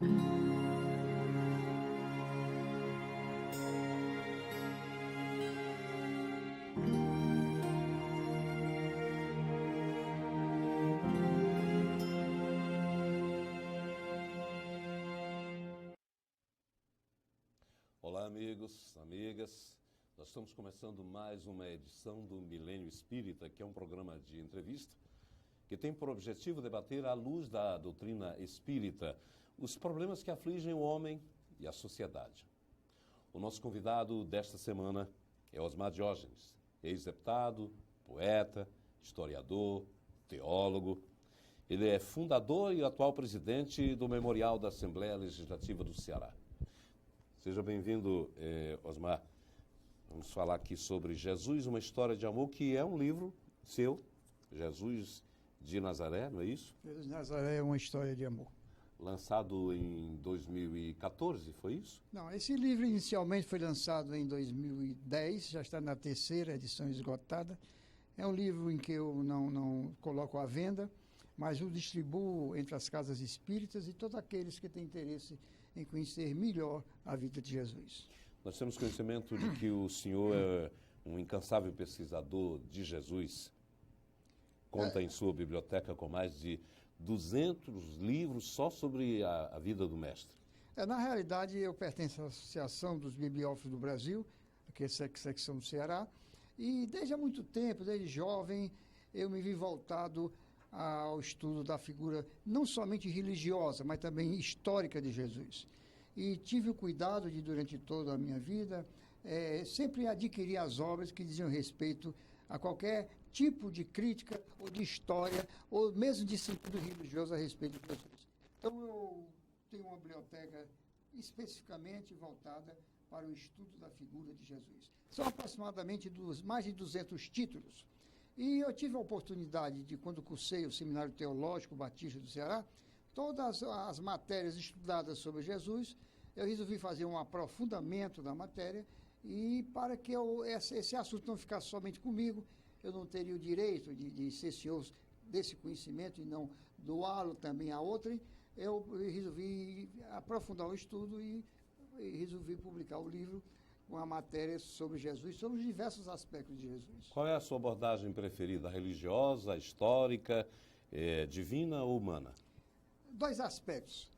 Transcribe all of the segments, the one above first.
Olá, amigos, amigas. Nós estamos começando mais uma edição do Milênio Espírita, que é um programa de entrevista que tem por objetivo debater, à luz da doutrina espírita, os problemas que afligem o homem e a sociedade. O nosso convidado desta semana é Osmar Diógenes, ex-deputado, poeta, historiador, teólogo. Ele é fundador e atual presidente do Memorial da Assembleia Legislativa do Ceará. Seja bem-vindo, Osmar. Vamos falar aqui sobre Jesus, uma história de amor, que é um livro seu, Jesus de Nazaré, não é isso? Jesus de Nazaré é uma história de amor. Lançado em 2014, foi isso? Não, esse livro inicialmente foi lançado em 2010, já está na terceira edição esgotada. É um livro em que eu não coloco à venda, mas o distribuo entre as casas espíritas e todos aqueles que têm interesse em conhecer melhor a vida de Jesus. Nós temos conhecimento de que o senhor é um incansável pesquisador de Jesus. Conta em sua biblioteca com mais de 200 livros só sobre a vida do mestre. Na realidade, eu pertenço à Associação dos Bibliófilos do Brasil, que é a secção do Ceará, e desde há muito tempo, desde jovem, eu me vi voltado ao estudo da figura não somente religiosa, mas também histórica de Jesus. E tive o cuidado de, durante toda a minha vida, sempre adquirir as obras que diziam respeito a qualquer tipo de crítica ou de história, ou mesmo de sentido religioso a respeito de Jesus. Então, eu tenho uma biblioteca especificamente voltada para o estudo da figura de Jesus. São aproximadamente mais de 200 títulos. E eu tive a oportunidade de, quando cursei o Seminário Teológico Batista do Ceará, todas as matérias estudadas sobre Jesus, eu resolvi fazer um aprofundamento da matéria, e para que esse assunto não ficasse somente comigo, eu não teria o direito de ser senhor desse conhecimento e não doá-lo também a outrem, eu resolvi aprofundar o estudo e resolvi publicar o livro com a matéria sobre Jesus, sobre os diversos aspectos de Jesus. Qual é a sua abordagem preferida? Religiosa, histórica, divina ou humana? Dois aspectos,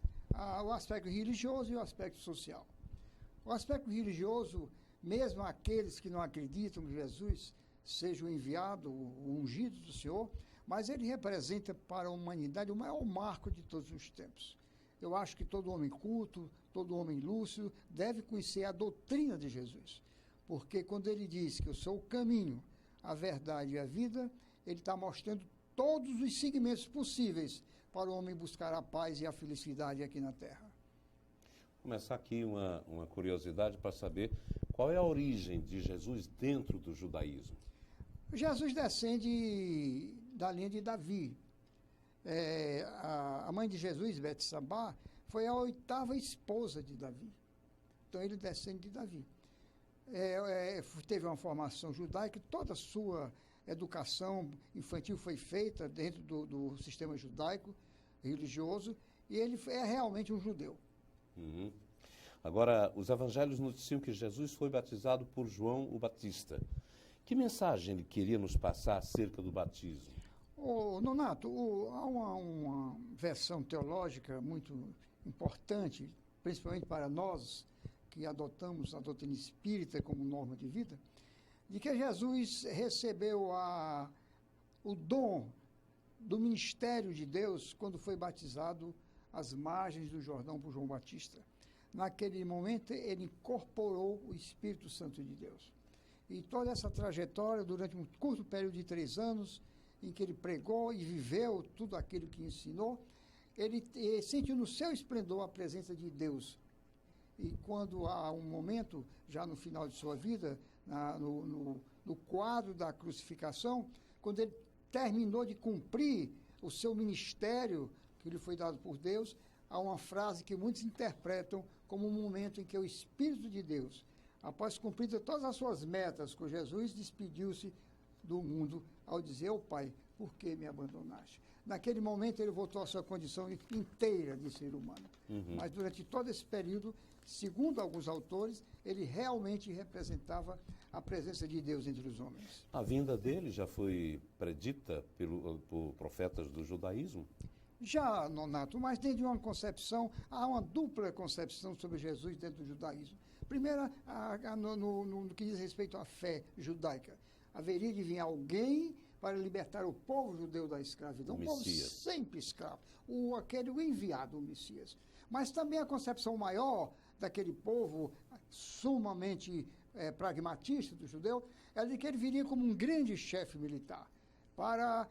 o aspecto religioso e o aspecto social. O aspecto religioso, mesmo aqueles que não acreditam que Jesus seja o enviado, o ungido do Senhor, mas ele representa para a humanidade o maior marco de todos os tempos. Eu acho que todo homem culto, todo homem lúcido deve conhecer a doutrina de Jesus, porque quando ele diz que eu sou o caminho, a verdade e a vida, ele está mostrando todos os segmentos possíveis para o homem buscar a paz e a felicidade aqui na Terra. Vou começar aqui uma curiosidade para saber qual é a origem de Jesus dentro do judaísmo. Jesus descende da linha de Davi. A mãe de Jesus, Betsabá, foi a 8ª esposa de Davi. Então ele descende de Davi. Teve uma formação judaica, toda a sua educação infantil foi feita dentro do sistema judaico, religioso, e ele é realmente um judeu. Uhum. Agora, os evangelhos noticiam que Jesus foi batizado por João o Batista. Que mensagem ele queria nos passar acerca do batismo? Nonato, há uma versão teológica muito importante, principalmente para nós que adotamos a doutrina espírita como norma de vida, de que Jesus recebeu o dom do ministério de Deus quando foi batizado às margens do Jordão por João Batista. Naquele momento, ele incorporou o Espírito Santo de Deus. E toda essa trajetória, durante um curto período de 3 anos, em que ele pregou e viveu tudo aquilo que ensinou, ele sentiu no seu esplendor a presença de Deus. E quando há um momento, já no final de sua vida, no quadro da crucificação, quando ele terminou de cumprir o seu ministério, que lhe foi dado por Deus, há uma frase que muitos interpretam como um momento em que o Espírito de Deus, após cumprir todas as suas metas com Jesus, despediu-se do mundo ao dizer: Pai, por que me abandonaste? Naquele momento ele voltou à sua condição inteira de ser humano. Mas durante todo esse período, segundo alguns autores, ele realmente representava a presença de Deus entre os homens. A vinda dele já foi predita por profetas do judaísmo? Já, Nonato, mas dentro de uma concepção, há uma dupla concepção sobre Jesus dentro do judaísmo. Primeiro, no que diz respeito à fé judaica. Haveria de vir alguém para libertar o povo judeu da escravidão, um povo sempre escravo, o enviado, o Messias. Mas também a concepção maior daquele povo sumamente pragmatista do judeu é de que ele viria como um grande chefe militar para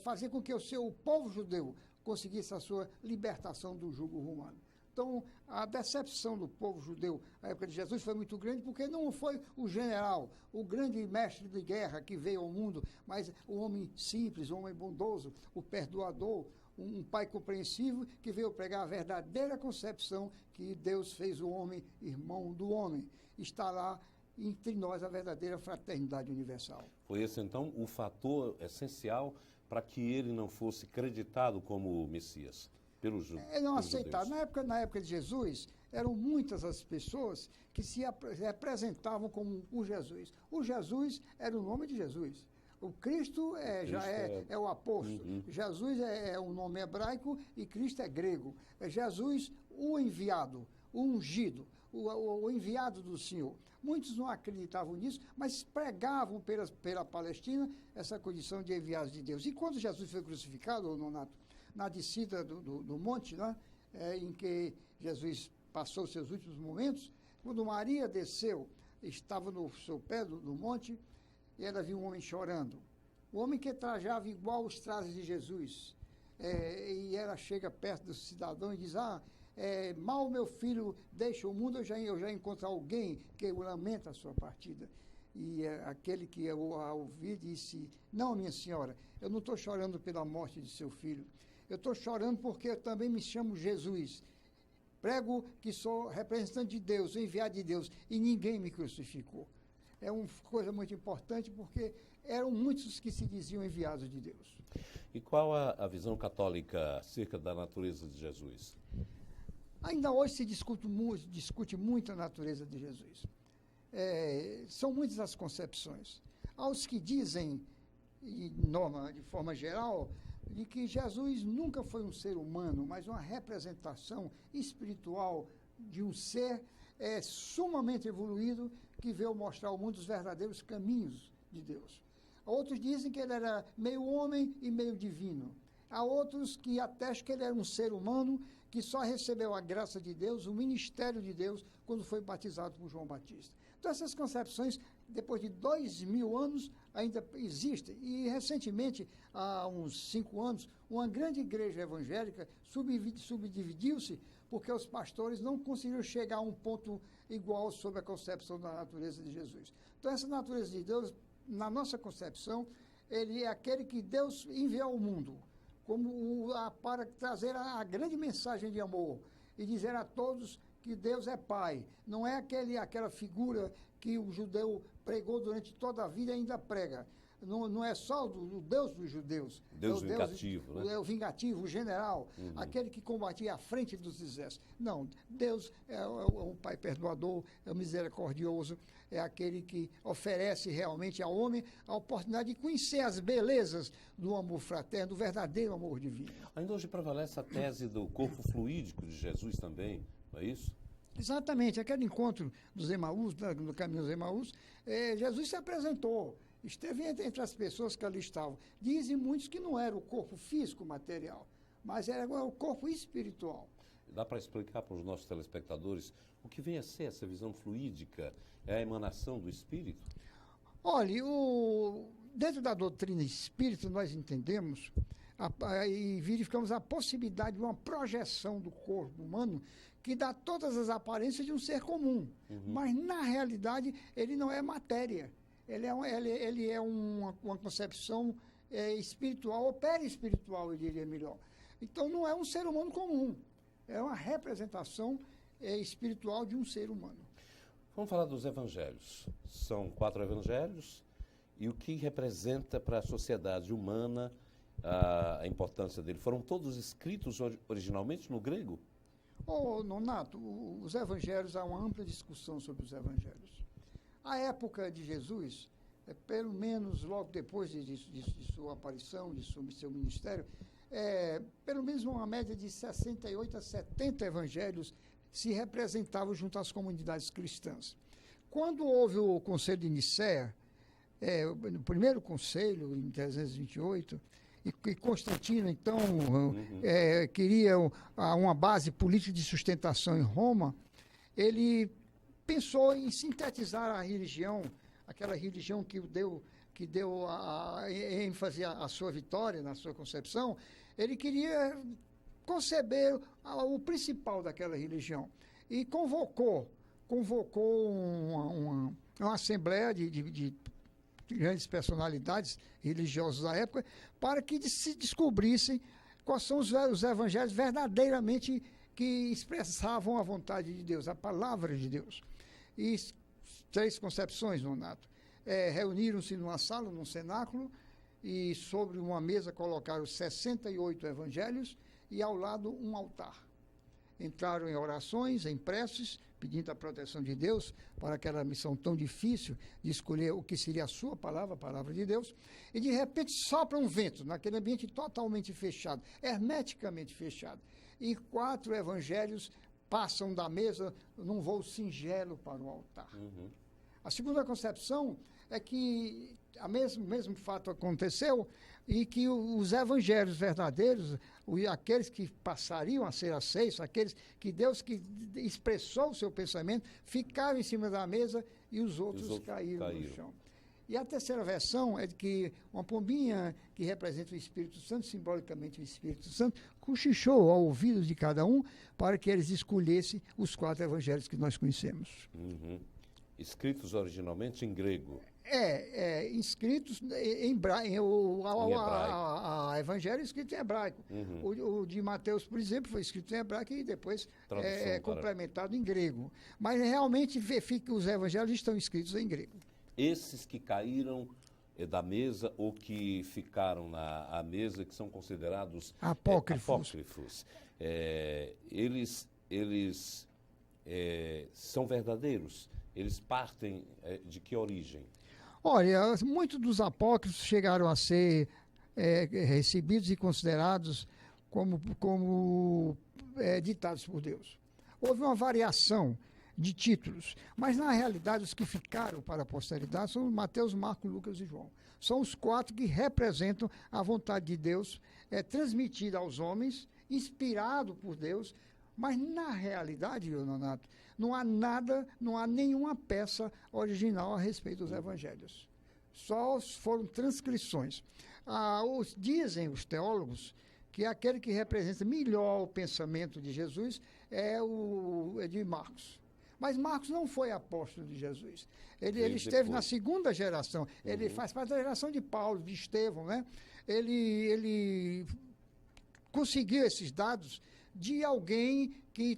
fazer com que o povo judeu conseguisse a sua libertação do jugo romano. Então, a decepção do povo judeu na época de Jesus foi muito grande, porque não foi o general, o grande mestre de guerra que veio ao mundo, mas o homem simples, o homem bondoso, o perdoador, um pai compreensivo que veio pregar a verdadeira concepção que Deus fez o homem irmão do homem. Está lá entre nós a verdadeira fraternidade universal. Foi esse, então, o fator essencial para que ele não fosse creditado como Messias? Ele não aceitava. Na época de Jesus, eram muitas as pessoas que se apresentavam como o Jesus. O Jesus era o nome de Jesus. O Cristo já é o apóstolo. Jesus é um nome hebraico e Cristo é grego. É Jesus, o enviado, o ungido, o enviado do Senhor. Muitos não acreditavam nisso, mas pregavam pela Palestina essa condição de enviados de Deus. E quando Jesus foi crucificado, Nonato, na descida do monte, né, em que Jesus passou seus últimos momentos, quando Maria desceu, estava no seu pé do monte, e ela viu um homem chorando. O homem que trajava igual os trajes de Jesus. E ela chega perto do cidadão e diz, mal meu filho deixa o mundo, eu já encontro alguém que lamenta a sua partida. E aquele que eu a ouvi disse, não, minha senhora, eu não estou chorando pela morte de seu filho. Eu estou chorando porque eu também me chamo Jesus. Prego que sou representante de Deus, enviado de Deus, e ninguém me crucificou. É uma coisa muito importante porque eram muitos que se diziam enviados de Deus. E qual a visão católica acerca da natureza de Jesus? Ainda hoje se discute muito a natureza de Jesus. São muitas as concepções. Há os que dizem, de forma geral, de que Jesus nunca foi um ser humano, mas uma representação espiritual de um ser sumamente evoluído que veio mostrar ao mundo os verdadeiros caminhos de Deus. Outros dizem que ele era meio homem e meio divino. Há outros que atestam que ele era um ser humano que só recebeu a graça de Deus, o ministério de Deus, quando foi batizado por João Batista. Então, essas concepções, depois de 2000 anos, ainda existem. E, recentemente, há uns 5 anos, uma grande igreja evangélica subdividiu-se porque os pastores não conseguiram chegar a um ponto igual sobre a concepção da natureza de Jesus. Então, essa natureza de Deus, na nossa concepção, ele é aquele que Deus enviou ao mundo para trazer a grande mensagem de amor e dizer a todos que Deus é Pai. Não é aquela figura que o judeu pregou durante toda a vida e ainda prega. Não é só o Deus dos judeus. Deus vingativo, né? É o vingativo, o general, aquele que combatia à frente dos exércitos. Não, Deus é o Pai perdoador, é o misericordioso, é aquele que oferece realmente ao homem a oportunidade de conhecer as belezas do amor fraterno, do verdadeiro amor divino. Ainda hoje prevalece a tese do corpo fluídico de Jesus também, não é isso? Exatamente, aquele encontro dos Emaús, no caminho dos Emaús, Jesus se apresentou, esteve entre as pessoas que ali estavam. Dizem muitos que não era o corpo físico material, mas era o corpo espiritual. Dá para explicar para os nossos telespectadores o que vem a ser essa visão fluídica? É a emanação do Espírito? Olha, dentro da doutrina espírita nós entendemos e verificamos a possibilidade de uma projeção do corpo humano que dá todas as aparências de um ser comum. Mas, na realidade, ele não é matéria. Ele é uma concepção espiritual, ou perispiritual, eu diria melhor. Então, não é um ser humano comum. É uma representação espiritual de um ser humano. Vamos falar dos evangelhos. São 4 evangelhos. E o que representa para a sociedade humana a importância dele? Foram todos escritos originalmente no grego? Nonato, os evangelhos, há uma ampla discussão sobre os evangelhos. A época de Jesus, pelo menos logo depois de sua aparição, de seu ministério, pelo menos uma média de 68 a 70 evangelhos se representavam junto às comunidades cristãs. Quando houve o Conselho de Nicéia, no primeiro conselho, em 328, e Constantino, então, queria uma base política de sustentação em Roma, ele pensou em sintetizar a religião, aquela religião que deu a ênfase à sua vitória, na sua concepção. Ele queria conceber o principal daquela religião e convocou uma assembleia de grandes personalidades religiosas da época para que se descobrissem quais são os evangelhos verdadeiramente que expressavam a vontade de Deus, a palavra de Deus. E 3 concepções, Nonato. Reuniram-se numa sala, num cenáculo, e sobre uma mesa colocaram 68 evangelhos e ao lado um altar. Entraram em orações, em preces, pedindo a proteção de Deus para aquela missão tão difícil de escolher o que seria a sua palavra, a palavra de Deus, e de repente sopra um vento naquele ambiente totalmente fechado, hermeticamente fechado, e 4 evangelhos passam da mesa num voo singelo para o altar. A segunda concepção é que o mesmo fato aconteceu e que os evangelhos verdadeiros, aqueles que passariam a ser aceitos, aqueles que Deus que expressou o seu pensamento, ficaram em cima da mesa e os outros caíram no chão. E a terceira versão é de que uma pombinha que representa o Espírito Santo, simbolicamente o Espírito Santo, cochichou ao ouvido de cada um para que eles escolhessem os 4 evangelhos que nós conhecemos. Escritos originalmente em grego. Escritos em hebraico. A evangelho escrito em hebraico. O de Mateus, por exemplo, foi escrito em hebraico e depois complementado em grego. Mas realmente os evangelhos estão escritos em grego. Esses que caíram da mesa ou que ficaram à mesa, que são considerados apócrifos, eles são verdadeiros? Eles partem de que origem? Olha, muitos dos apócrifos chegaram a ser recebidos e considerados como ditados por Deus. Houve uma variação de títulos, mas na realidade os que ficaram para a posteridade são Mateus, Marcos, Lucas e João. São os 4 que representam a vontade de Deus transmitida aos homens, inspirado por Deus, mas na realidade, Nonato, não há nenhuma peça original a respeito dos evangelhos. Só foram transcrições. Dizem os teólogos que aquele que representa melhor o pensamento de Jesus é de Marcos. Mas Marcos não foi apóstolo de Jesus. Ele esteve na segunda geração. Ele faz parte da geração de Paulo, de Estevão, né? Ele conseguiu esses dados de alguém que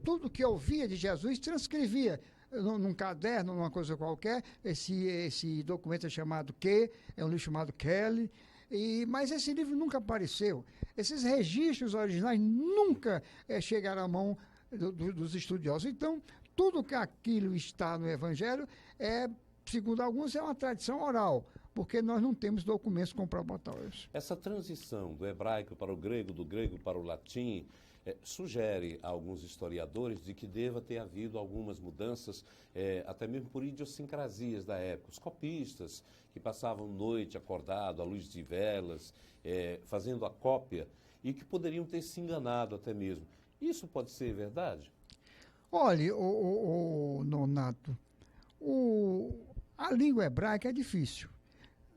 tudo que ouvia de Jesus transcrevia num caderno, numa coisa qualquer. Esse documento é chamado é um livro chamado Kelly, mas esse livro nunca apareceu. Esses registros originais nunca chegaram à mão dos estudiosos. Então, tudo que aquilo está no Evangelho segundo alguns, é uma tradição oral, porque nós não temos documentos comprobatórios. Essa transição do hebraico para o grego, do grego para o latim, sugere a alguns historiadores de que deva ter havido algumas mudanças, até mesmo por idiosincrasias da época. Os copistas, que passavam noite acordado à luz de velas, fazendo a cópia, e que poderiam ter se enganado até mesmo. Isso pode ser verdade? Olha, Nonato, a língua hebraica é difícil.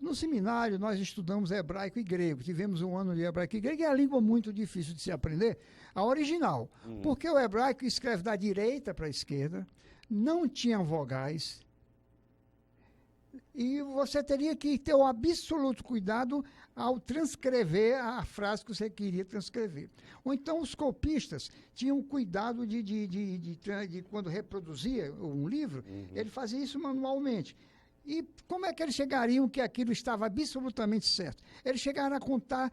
No seminário, nós estudamos hebraico e grego. Tivemos um ano de hebraico e grego, e é a língua muito difícil de se aprender, a original. Porque o hebraico escreve da direita para a esquerda, não tinha vogais, e você teria que ter o absoluto cuidado ao transcrever a frase que você queria transcrever. Ou então os copistas tinham cuidado de quando reproduzia um livro, ele fazia isso manualmente. E como é que eles chegariam que aquilo estava absolutamente certo? Eles chegaram a contar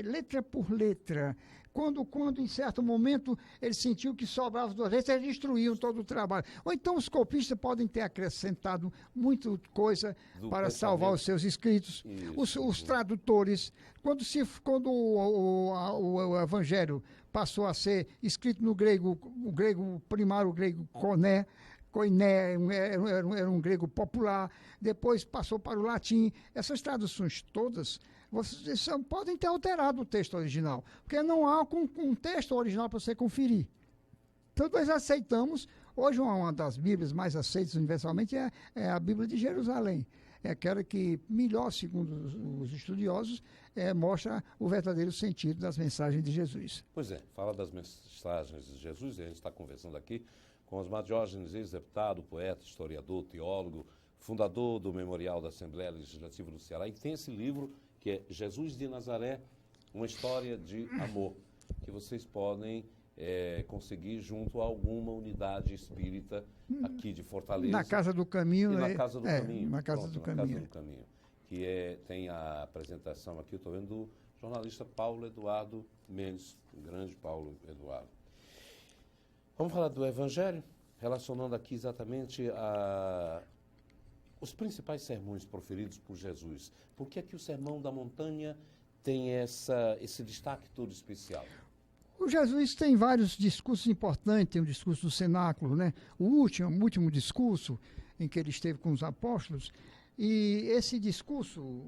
letra por letra. Quando, em certo momento, ele sentiu que sobrava 2 letras, eles destruíam todo o trabalho. Ou então os copistas podem ter acrescentado muita coisa para salvar os seus escritos. Os tradutores, quando o Evangelho passou a ser escrito no grego, o grego primário, o grego koiné, era um grego popular, depois passou para o latim. Essas traduções todas, vocês podem ter alterado o texto original, porque não há um texto original para você conferir. Então, nós aceitamos, hoje uma das Bíblias mais aceitas universalmente é a Bíblia de Jerusalém. É aquela que melhor, segundo os estudiosos, mostra o verdadeiro sentido das mensagens de Jesus. Pois é, fala das mensagens de Jesus, e a gente está conversando aqui com Osmar Diógenes, ex-deputado, poeta, historiador, teólogo, fundador do Memorial da Assembleia Legislativa do Ceará, e tem esse livro que é Jesus de Nazaré, uma história de amor, que vocês podem conseguir junto a alguma unidade espírita aqui de Fortaleza. Na Casa do Caminho. Na Casa do Caminho. Na Casa do Caminho. Que tem a apresentação aqui, eu estou vendo, do jornalista Paulo Eduardo Mendes, o grande Paulo Eduardo. Vamos falar do Evangelho, relacionando aqui exatamente os principais sermões proferidos por Jesus. Por que é que o Sermão da Montanha tem esse destaque todo especial? O Jesus tem vários discursos importantes, tem o discurso do cenáculo, né? O último discurso em que ele esteve com os apóstolos, e esse discurso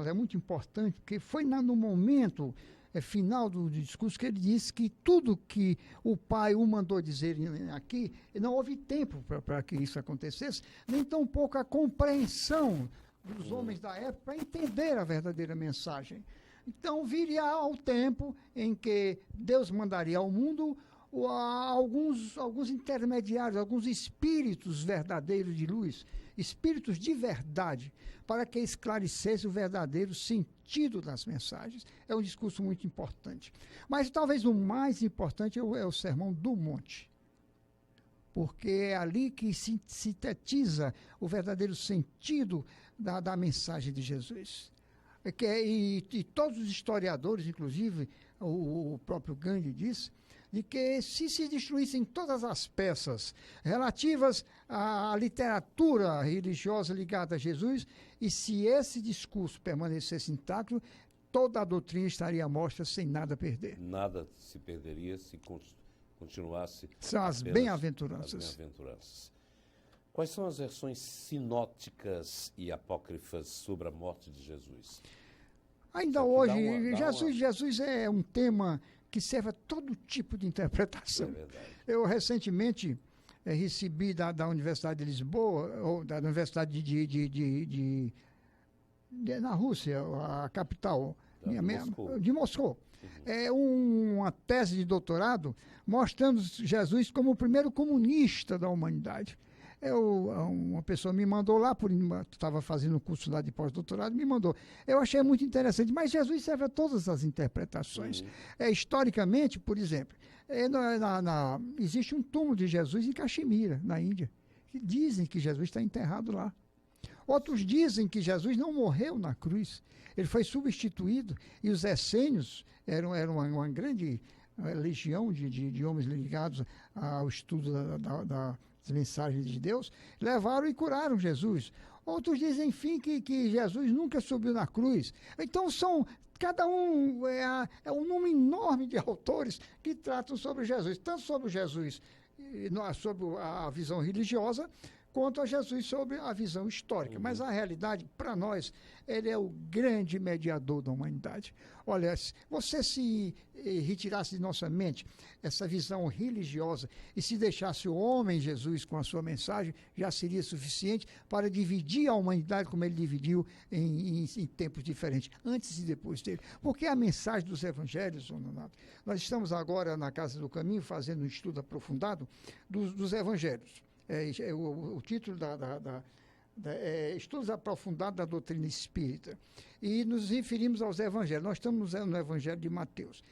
é muito importante, porque foi no momento final do discurso que ele disse que tudo que o Pai o mandou dizer aqui, não houve tempo para que isso acontecesse, nem tão pouco a compreensão dos homens da época para entender a verdadeira mensagem. Então, viria ao tempo em que Deus mandaria ao mundo alguns intermediários, alguns espíritos verdadeiros de luz, espíritos de verdade, para que esclarecesse o verdadeiro sentido das mensagens. É um discurso muito importante. Mas talvez o mais importante é o Sermão do Monte, porque é ali que se sintetiza o verdadeiro sentido da mensagem de Jesus. E todos os historiadores, inclusive o próprio Gandhi disse, de que se destruíssem todas as peças relativas à literatura religiosa ligada a Jesus, e se esse discurso permanecesse intacto, toda a doutrina estaria morta sem nada perder. Nada se perderia se continuasse. São as bem-aventuranças. Quais são as versões sinóticas e apócrifas sobre a morte de Jesus? Ainda hoje, Jesus é um tema que serve a todo tipo de interpretação. Eu recentemente recebi da Universidade de Lisboa, ou da Universidade na Rússia, a capital de Moscou, uma tese de doutorado mostrando Jesus como o primeiro comunista da humanidade. Uma pessoa me mandou lá, estava fazendo um curso lá de pós-doutorado, me mandou. Eu achei muito interessante, mas Jesus serve a todas as interpretações. Historicamente, por exemplo, existe um túmulo de Jesus em Caxemira, na Índia, que dizem que Jesus está enterrado lá. Outros dizem que Jesus não morreu na cruz, ele foi substituído, e os essênios eram uma grande legião de homens ligados ao estudo das mensagens de Deus, levaram e curaram Jesus. Outros dizem, enfim, que Jesus nunca subiu na cruz. Então, cada um é um número enorme de autores que tratam sobre Jesus, tanto sobre Jesus, sobre a visão religiosa, quanto a Jesus sobre a visão histórica. Mas a realidade, para nós, ele é o grande mediador da humanidade. Olha, se você se retirasse de nossa mente essa visão religiosa e se deixasse o homem Jesus com a sua mensagem, já seria suficiente para dividir a humanidade como ele dividiu em tempos diferentes, antes e depois dele. Porque a mensagem dos evangelhos, nós estamos agora na Casa do Caminho fazendo um estudo aprofundado dos evangelhos. O título Estudos Aprofundados da Doutrina Espírita. e nos referimos aos evangelhos. Nós estamos no evangelho de Mateus.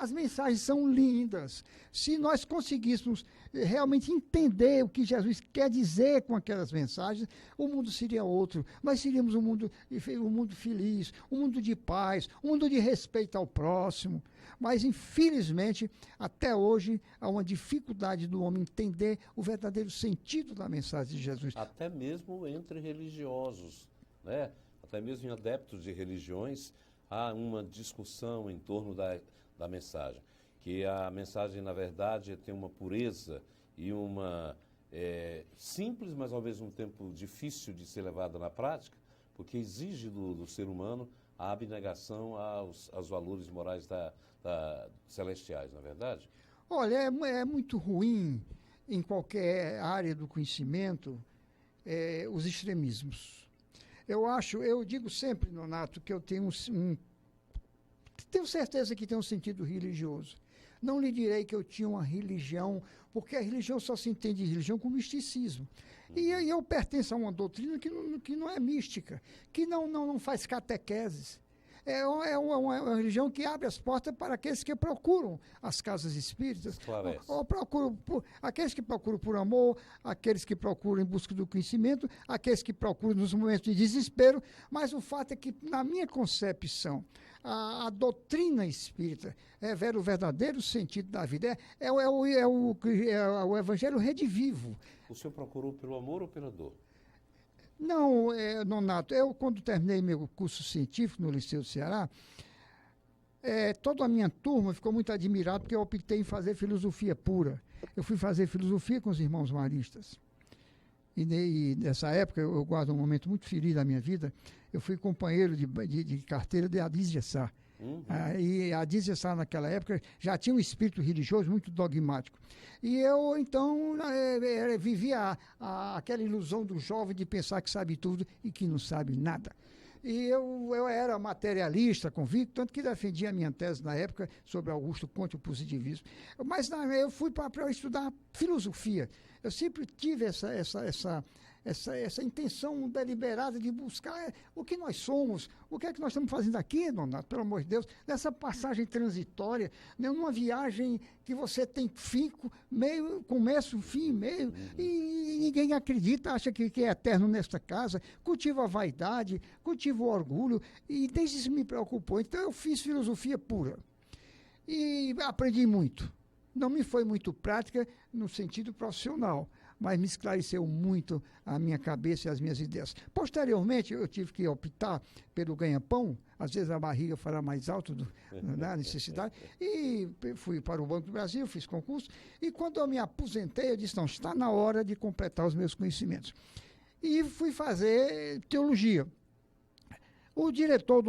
As mensagens são lindas. Se nós conseguíssemos realmente entender o que Jesus quer dizer com aquelas mensagens, o mundo seria outro. Nós seríamos um mundo feliz, um mundo de paz, um mundo de respeito ao próximo. Mas, infelizmente, até hoje, há uma dificuldade do homem entender o verdadeiro sentido da mensagem de Jesus. Até mesmo entre religiosos, né? Até mesmo em adeptos de religiões, há uma discussão em torno da mensagem. Que a mensagem, na verdade, tem uma pureza e uma simples, mas ao mesmo tempo difícil de ser levada na prática, porque exige do ser humano a abnegação aos valores morais celestiais, não é verdade? Olha, é muito ruim em qualquer área do conhecimento os extremismos. Eu digo sempre, Nonato, que eu tenho tenho certeza que tem um sentido religioso. Não lhe direi que eu tinha uma religião, porque a religião só se entende religião com misticismo. E eu pertenço a uma doutrina que não é mística, que não faz catequeses. É uma religião que abre as portas para aqueles que procuram as casas espíritas. Aqueles que procuram por amor, aqueles que procuram em busca do conhecimento, aqueles que procuram nos momentos de desespero. Mas o fato é que, na minha concepção, a doutrina espírita revela o verdadeiro sentido da vida. É o evangelho redivivo. O senhor procurou pelo amor ou pela dor? Não, Nonato, eu quando terminei meu curso científico no Liceu do Ceará, toda a minha turma ficou muito admirada porque eu optei em fazer filosofia pura. Eu fui fazer filosofia com os irmãos maristas. E nessa época, eu guardo um momento muito feliz da minha vida, eu fui companheiro de carteira de Adis de Sá. E a Adis de Sá, naquela época, já tinha um espírito religioso muito dogmático. E eu, então, vivia aquela ilusão do jovem de pensar que sabe tudo e que não sabe nada. E eu era materialista, convicto, tanto que defendia a minha tese na época sobre Augusto Conte e o positivismo. Mas eu fui para estudar filosofia. Eu sempre tive essa intenção deliberada de buscar o que nós somos, o que é que nós estamos fazendo aqui, Donato, pelo amor de Deus, nessa passagem transitória, numa viagem que você tem fim, meio, começo, fim, meio, e ninguém acredita, acha que é eterno nesta casa, cultiva a vaidade, cultiva o orgulho, e desde isso me preocupou. Então eu fiz filosofia pura e aprendi muito. Não me foi muito prática no sentido profissional, mas me esclareceu muito a minha cabeça e as minhas ideias. Posteriormente, eu tive que optar pelo ganha-pão, às vezes a barriga fala mais alto da necessidade, e fui para o Banco do Brasil, fiz concurso, e quando eu me aposentei, eu disse, não, está na hora de completar os meus conhecimentos. E fui fazer teologia. O diretor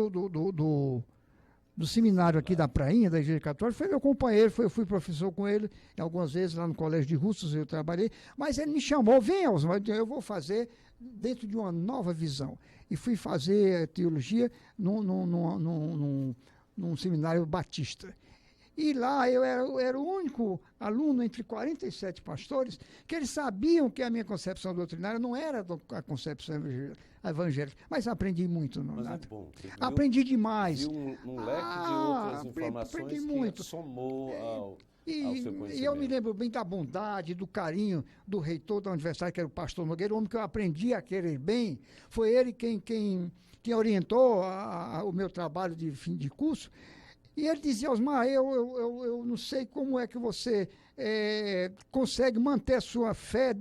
do seminário aqui da Prainha, da Igreja Católica, foi meu companheiro, eu fui professor com ele, algumas vezes lá no Colégio de Russos eu trabalhei, mas ele me chamou, vem, Osmar, eu vou fazer dentro de uma nova visão. E fui fazer teologia num seminário batista. E lá eu era o único aluno entre 47 pastores que eles sabiam que a minha concepção doutrinária não era a concepção evangélica, mas aprendi muito. Mas é bom. Aprendi demais. E um leque de outras informações que somou ao seu conhecimento. E eu me lembro bem da bondade, do carinho do reitor da universidade, que era o pastor Nogueira, o homem que eu aprendi a querer bem. Foi ele quem orientou o meu trabalho de fim de curso. E ele dizia, Osmar, eu não sei como é que você consegue manter a sua fé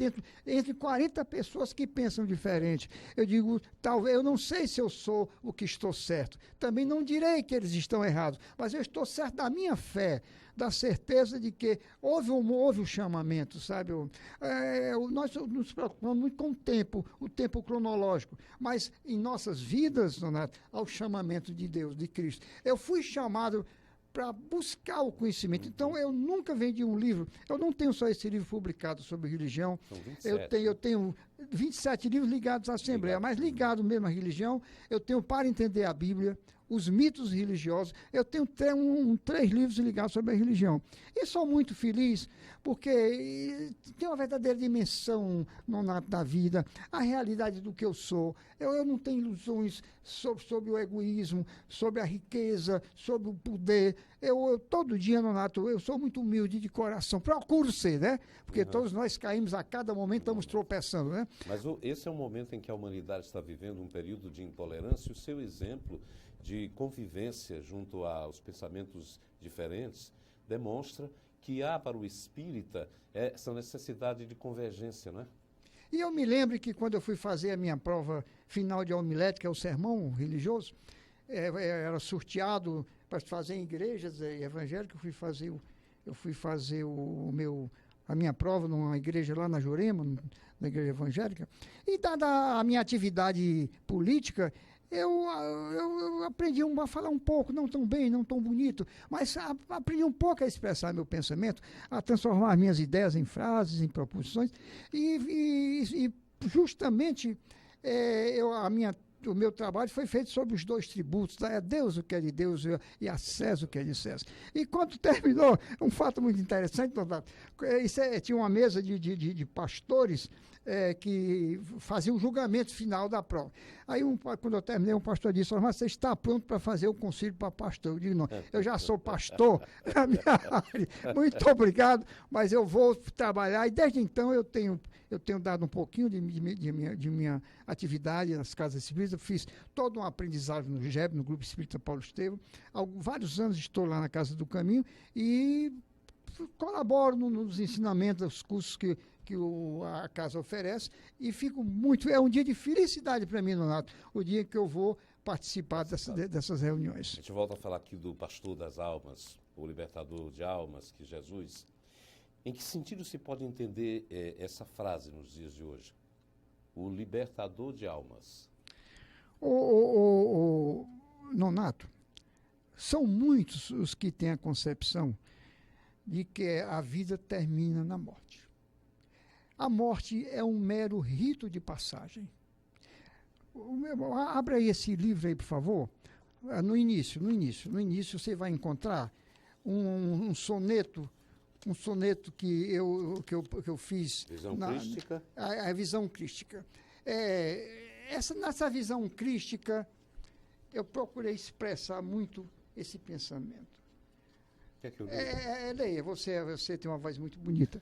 entre 40 pessoas que pensam diferente. Eu digo, talvez, eu não sei se eu sou o que estou certo. Também não direi que eles estão errados, mas eu estou certo da minha fé, da certeza de que houve um chamamento, sabe? Nós nos preocupamos muito com o tempo cronológico, mas em nossas vidas, Donato, ao chamamento de Deus, de Cristo. Eu fui chamado para buscar o conhecimento. Então, eu nunca vendi um livro. Eu não tenho só esse livro publicado sobre religião. São 27. Eu tenho 27 livros ligados à Assembleia, mas ligado mesmo à religião. Eu tenho Para Entender a Bíblia, os mitos religiosos. Eu tenho 3 livros ligados sobre a religião. E sou muito feliz porque tem uma verdadeira dimensão na vida, a realidade do que eu sou. Eu não tenho ilusões sobre o egoísmo, sobre a riqueza, sobre o poder. Eu todo dia, Nonato, eu sou muito humilde de coração. Procuro ser, né? Porque todos nós caímos a cada momento, estamos tropeçando, né? Mas esse é um momento em que a humanidade está vivendo um período de intolerância e o seu exemplo de convivência junto aos pensamentos diferentes demonstra que há para o espírita essa necessidade de convergência, não é? E eu me lembro que quando eu fui fazer a minha prova final de homilética, que é o sermão religioso, era sorteado para fazer em igrejas evangélicas. Eu fui fazer a minha prova numa igreja lá na Jurema, na igreja evangélica. E dada a minha atividade política, eu aprendi a falar um pouco, não tão bem, não tão bonito, mas aprendi um pouco a expressar meu pensamento, a transformar minhas ideias em frases, em proposições, e justamente o meu trabalho foi feito sobre os 2 tributos, a Deus o que é de Deus e a César o que é de César. E quando terminou, um fato muito interessante, tinha uma mesa de pastores que faziam o julgamento final da prova. Aí, quando eu terminei, um pastor disse: mas você está pronto para fazer o concílio para pastor? Eu digo: não, eu já sou pastor na minha área, muito obrigado, mas eu vou trabalhar. E desde então eu tenho dado um pouquinho de minha atividade nas casas espíritas. Eu fiz todo um aprendizado no GEB, no Grupo Espírita Paulo Estevam. Há vários anos estou lá na Casa do Caminho e colaboro nos ensinamentos, nos cursos que a casa oferece, e fico muito... É um dia de felicidade para mim, Nonato, o dia que eu vou participar dessas reuniões. A gente volta a falar aqui do pastor das almas, o libertador de almas, que Jesus. Em que sentido se pode entender essa frase nos dias de hoje? O libertador de almas. Nonato, são muitos os que têm a concepção de que a vida termina na morte. A morte é um mero rito de passagem. Abra aí esse livro aí, por favor. No início você vai encontrar um soneto que eu fiz. Visão crística? A visão crística. Nessa visão crística, eu procurei expressar muito esse pensamento. Quer que eu leia, você tem uma voz muito bonita.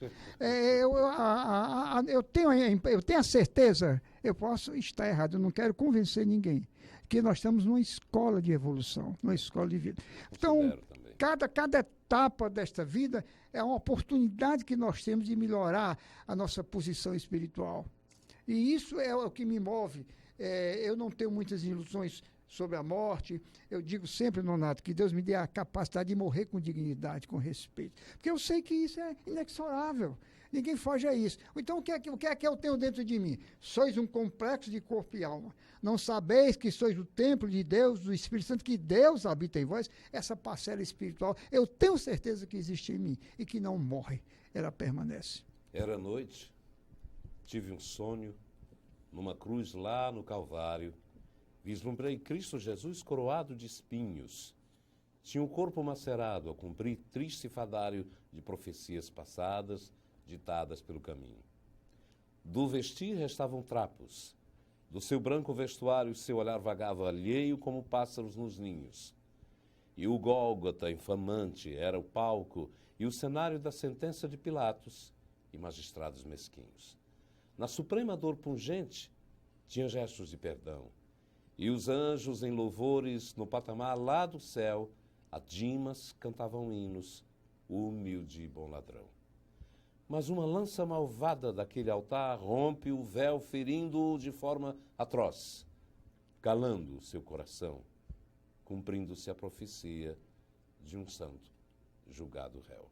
Eu tenho a certeza, eu posso estar errado, eu não quero convencer ninguém, que nós estamos numa escola de evolução, numa escola de vida. Então, cada etapa desta vida é uma oportunidade que nós temos de melhorar a nossa posição espiritual. E isso é o que me move. Eu não tenho muitas ilusões sobre a morte. Eu digo sempre, Nonato, que Deus me dê a capacidade de morrer com dignidade, com respeito. Porque eu sei que isso é inexorável. Ninguém foge a isso. Então, o que é que eu tenho dentro de mim? Sois um complexo de corpo e alma. Não sabeis que sois o templo de Deus, do Espírito Santo, que Deus habita em vós, essa parcela espiritual. Eu tenho certeza que existe em mim e que não morre, ela permanece. Era noite, tive um sonho, numa cruz lá no Calvário, vislumbrei Cristo Jesus coroado de espinhos. Tinha o corpo macerado a cumprir triste fadário de profecias passadas, ditadas pelo caminho. Do vestir restavam trapos. Do seu branco vestuário seu olhar vagava alheio como pássaros nos ninhos. E o Gólgota infamante era o palco e o cenário da sentença de Pilatos e magistrados mesquinhos. Na suprema dor pungente tinha gestos de perdão. E os anjos em louvores no patamar lá do céu, a dimas cantavam hinos, o humilde e bom ladrão. Mas uma lança malvada daquele altar rompe o véu, ferindo-o de forma atroz, calando o seu coração, cumprindo-se a profecia de um santo julgado réu.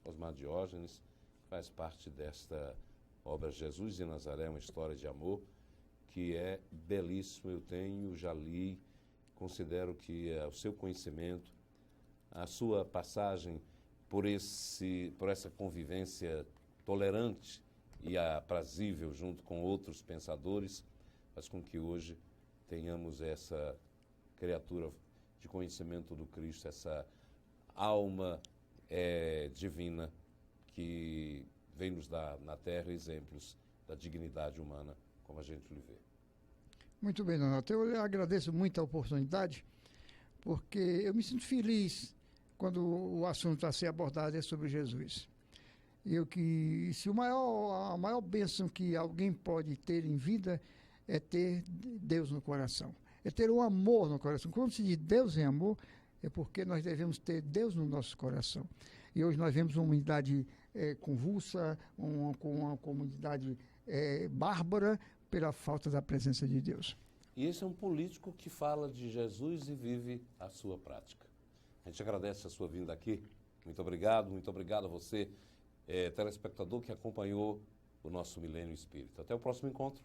Osmar Diógenes faz parte desta obra Jesus de Nazaré, uma história de amor, que é belíssimo. Eu já li, considero que o seu conhecimento, a sua passagem por essa convivência tolerante e aprazível junto com outros pensadores, faz com que hoje tenhamos essa criatura de conhecimento do Cristo, essa alma divina que vem nos dar na Terra exemplos da dignidade humana, como a gente lhe vê. Muito bem, Donato. Eu lhe agradeço muito a oportunidade, porque eu me sinto feliz quando o assunto a ser abordado é sobre Jesus. Se a maior bênção que alguém pode ter em vida é ter Deus no coração, é ter um amor no coração. Quando se diz Deus em amor, é porque nós devemos ter Deus no nosso coração. E hoje nós vemos uma humanidade convulsa, uma comunidade bárbara pela falta da presença de Deus. E esse é um político que fala de Jesus e vive a sua prática. A gente agradece a sua vinda aqui. Muito obrigado a você, telespectador que acompanhou o nosso Milênio Espírita. Até o próximo encontro.